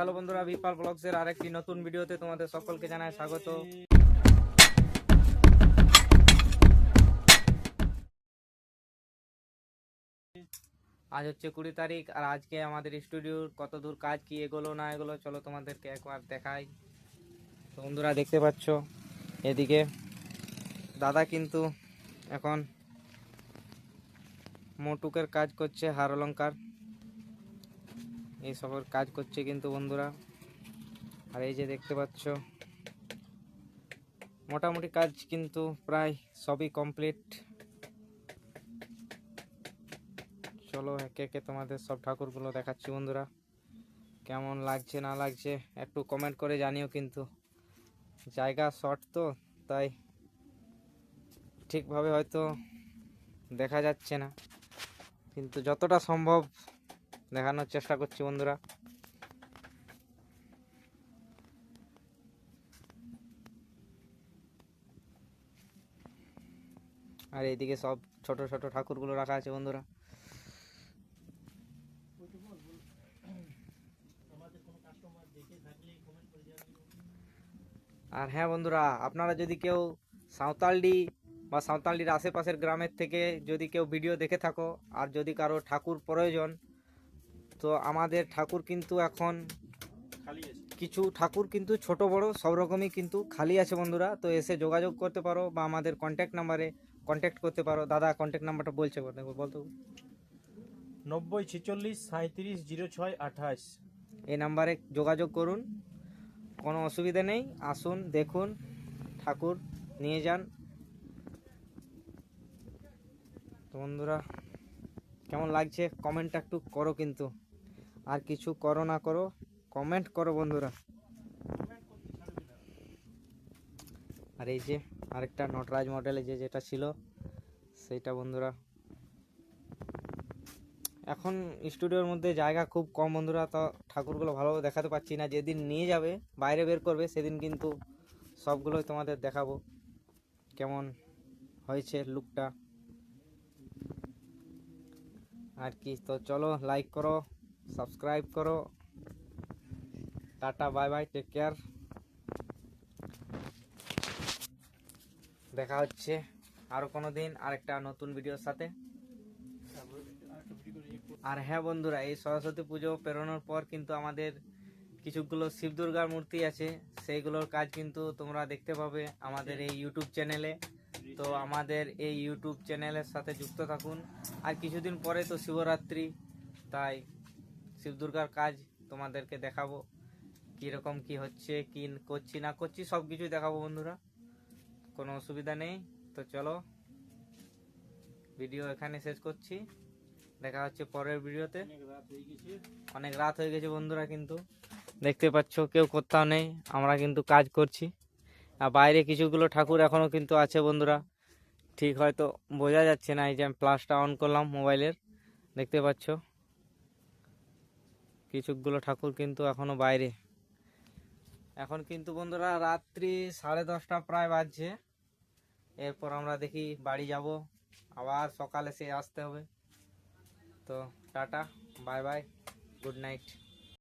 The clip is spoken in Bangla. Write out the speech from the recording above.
হ্যালো বন্ধুরা, বিপাল ব্লগসের আরেকটি নতুন ভিডিওতে তোমাদের সকলকে জানাই স্বাগত। আজ হচ্ছে 20 তারিখ, আর আজকে আমাদের স্টুডিওর কত দূর কাজ কি এগোলো না এগোলো চলো তোমাদেরকে একবার দেখাই। তো বন্ধুরা দেখতে পাচ্ছ এদিকে দাদা কিন্তু এখন মোটুকের কাজ করছে, হার অলঙ্কার এইসবের কাজ করছে কিন্তু বন্ধুরা। আর এই যে দেখতে পাচ্ছ মোটামুটি কাজ কিন্তু প্রায় সবই কমপ্লিট। চলো একে একে তোমাদের সব ঠাকুরগুলো দেখাচ্ছি বন্ধুরা, কেমন লাগছে না লাগছে একটু কমেন্ট করে জানিও। কিন্তু জায়গা শর্ট তো তাই ঠিকভাবে হয়তো দেখা যাচ্ছে না, কিন্তু যতটা সম্ভব দেখানোর চেষ্টা করছি বন্ধুরা। আর এইদিকে সব ছোট ছোট ঠাকুরগুলো রাখা আছে বন্ধুরা। আর হ্যাঁ বন্ধুরা, আপনারা যদি কেউ সাঁওতালডি বা সাঁওতালডির আশেপাশের গ্রামের থেকে যদি কেউ ভিডিও দেখে থাকো, আর যদি কারো ঠাকুর প্রয়োজন, তো আমাদের ঠাকুর কিন্তু এখন কিছু ঠাকুর কিন্তু ছোট বড় সব রকমই কিন্তু খালি আছে বন্ধুরা। তো এসে যোগাযোগ করতে পারো বা আমাদের কন্ট্যাক্ট নাম্বারে কন্ট্যাক্ট করতে পারো। দাদা কন্ট্যাক্ট নাম্বারটা বলছে বলতো। 90 46 37 06 28। এই নাম্বারে যোগাযোগ করুন, কোনো অসুবিধা নেই। আসুন দেখুন, ঠাকুর নিয়ে যান। তো বন্ধুরা কেমন লাগছে কমেন্টটা একটু করো, কিন্তু আর কিছু করো না করো কমেন্ট করো বন্ধুরা। আর এই যে আরেকটা নটরাজ মডেলে যেটা ছিল সেইটা বন্ধুরা। এখন স্টুডিওর মধ্যে জায়গা খুব কম বন্ধুরা, তো ঠাকুরগুলো ভালোভাবে দেখাতে পাচ্ছি না। যেদিন নিয়ে যাবে বাইরে বের করবে সেদিন কিন্তু সবগুলোই তোমাদের দেখাবো কেমন হয়েছে লুকটা আর কি। তো চলো লাইক করো, সাবস্ক্রাইব করো। Ta ta, bye bye, take care. দেখা হচ্ছে আরো কোনো দিন আরেকটা নতুন ভিডিওর সাথে। আর হ্যাঁ বন্ধুরা, এই সরস্বতী পুজো পেরোনোর পর কিন্তু আমাদের কিছুগুলো শিব দুর্গার মূর্তি আছে, সেইগুলোর কাজ কিন্তু তোমরা দেখতে পাবে আমাদের এই ইউটিউব চ্যানেলে। তো আমাদের এই ইউটিউব চ্যানেলের সাথে যুক্ত থাকুন। আর কিছুদিন পরে তো শিবরাত্রি, তাই শিব দুর্গার কাজ তোমাদেরকে দেখাবো, কীরকম কি হচ্ছে, কি করছি না করছি সব কিছুই দেখাবো বন্ধুরা, কোনো অসুবিধা নেই। তো চলো ভিডিও এখানে শেষ করছি, দেখা হচ্ছে পরের ভিডিওতে। অনেক রাত হয়ে গেছে বন্ধুরা, কিন্তু দেখতে পাচ্ছ কেউ কোথাও নেই, আমরা কিন্তু কাজ করছি। আর বাইরে কিছুগুলো ঠাকুর এখনো কিন্তু আছে বন্ধুরা, ঠিক হয়তো বোঝা যাচ্ছে না। এই যে আমি ফ্ল্যাশটা অন করলাম মোবাইলের, দেখতে পাচ্ছ কিছুগুলো ঠাকুর কিন্তু এখনো বাইরে। এখন কিন্তু বন্ধুরা রাত্রি 10:30 প্রায় বাজছে। এরপর আমরা দেখি বাড়ি যাব, আবার সকালে সে আসতে হবে। তো tata, bye by, good night.